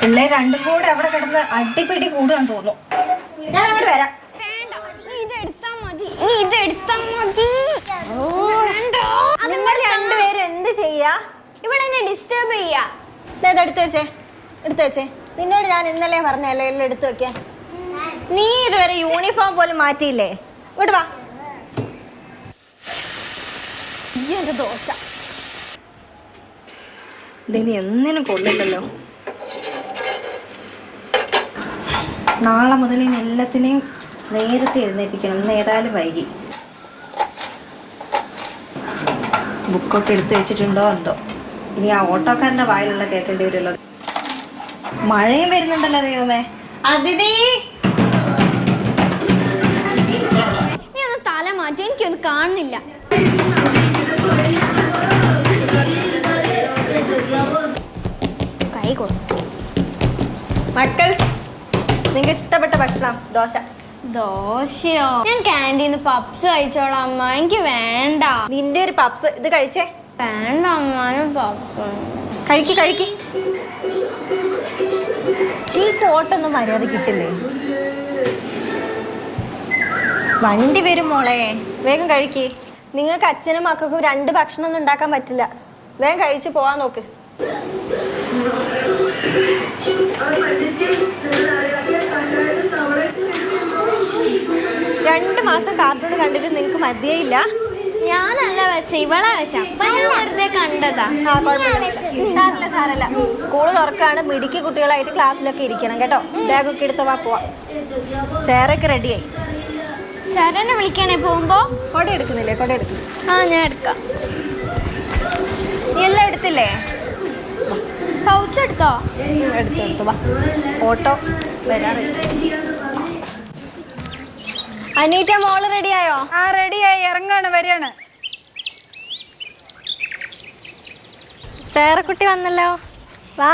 പിള്ളേർ രണ്ടും കൂടെ അവിടെ കിടന്ന് അടിപിടി കൂടുവാൻ തോന്നുന്നു. ഞാൻ അങ്ങോട്ട് വരാം. നിങ്ങൾ രണ്ടുപേരും എന്ത് ചെയ്യാ? ഇവളെന്നെ ഡിസ്റ്റർബ് ചെയ്യാ. എടുത്തു വെച്ചേ. നിന്നോട് ഞാൻ ഇന്നലെ പറഞ്ഞല്ലേ എല്ലാം എടുത്തു വെക്കാൻ. നീ ഇതുവരെ യൂണിഫോം പോലും മാറ്റിയില്ലേ? ഇങ്ങോട്ട് വാ. എന്റെ ദോശ ഇതിനി ഒന്നിനും കൊള്ളില്ലല്ലോ. നാളെ മുതൽ ഇനി എല്ലാത്തിനെയും നേരത്തെ എഴുന്നേൽപ്പിക്കണം. ഇന്ന് ഏതായാലും വൈകി. ബുക്കൊക്കെ എടുത്തു വെച്ചിട്ടുണ്ടോ എന്തോ. ഇനി ആ ഓട്ടോക്കാരൻ്റെ വായിലുള്ള കേൾക്കേണ്ടി വരുമല്ലോ. മഴയും വരുന്നുണ്ടല്ലോ ദൈവമേ. അതിഥി നീ ഒന്ന് തല മാറ്റി, എനിക്കൊന്നും കാണുന്നില്ല. കൈ കൊടുത്തു. മക്കൾ, നിങ്ങൾക്ക് ഇഷ്ടപ്പെട്ട ഭക്ഷണം ദോശ. ദോശയോ? ഞാൻ ക്യാൻറ്റീന്ന് പപ്സ് കഴിച്ചോളാം അമ്മ. എനിക്ക് വേണ്ട. നിന്റെ ഒരു പപ്സ് ഇത് കഴിച്ചേ. വേണ്ട അമ്മ, പപ്സ് കഴിക്ക്. ഈ കോട്ടൊന്നും മര്യാദ കിട്ടില്ലേ? വണ്ടി വരും മോളെ, വേഗം കഴിക്ക്. നിങ്ങൾക്ക് അച്ഛനും മക്കൾക്കും 2 ഭക്ഷണം ഒന്നും ഉണ്ടാക്കാൻ പറ്റില്ല. വേഗം കഴിച്ച് പോവാൻ നോക്ക്. രണ്ട് മാസം കാർട്ടൂൺ കണ്ടിട്ട് നിങ്ങൾക്ക് മതിയേയില്ല. ഞാനല്ല വെച്ച, ഇവളാ വെച്ച. അപ്പൊ ഞാൻ വെറുതെ കണ്ടതാ. സാരല്ല. സ്കൂൾ തുറക്കാണ്. മിടുക്കി കുട്ടികളായിട്ട് ക്ലാസ്സിലൊക്കെ ഇരിക്കണം കേട്ടോ. ബാഗൊക്കെ എടുത്തവാ പോവാ. സാറൊക്കെ റെഡിയായി. ശരനെ വിളിക്കണേ പോകുമ്പോ. കൊട എടുക്കുന്നില്ലേ? കൊട എടുക്കും. ഞാൻ എടുക്കാം. നീ എല്ലാം എടുത്തില്ലേ? പൗച്ച് എടുത്തോ? എടുത്തു വാ. ഓട്ടോ വരാറില്ല. അനീറ്റ മോള് റെഡിയായോ? റെഡിയായി, ഇറങ്ങാണ്, വരികയാണ്. സേറക്കുട്ടി വന്നല്ലോ. വാ.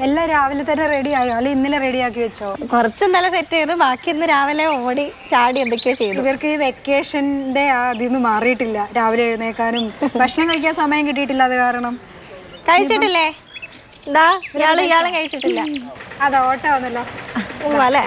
എല്ലാം രാവിലെ തന്നെ റെഡിയായോ? അല്ലെ ഇന്നലെ റെഡിയാക്കി വെച്ചോ? കുറച്ച് ഇന്നലെ സെറ്റ് ചെയ്ത് ബാക്കി ഇന്ന് രാവിലെ ഓടി ചാടി എന്തൊക്കെയോ ചെയ്തു. ഇവർക്ക് ഈ വെക്കേഷന്റെ അതിന്ന് മാറിയിട്ടില്ല. രാവിലെ എഴുന്നേക്കാനും ഭക്ഷണം കഴിക്കാൻ സമയം കിട്ടിയിട്ടില്ല. അത് കാരണം കഴിച്ചിട്ടില്ലേ? എന്താ ഇയാളും കഴിച്ചിട്ടില്ല. അതാ ഓട്ടോ വന്നല്ലോ. അല്ലേ?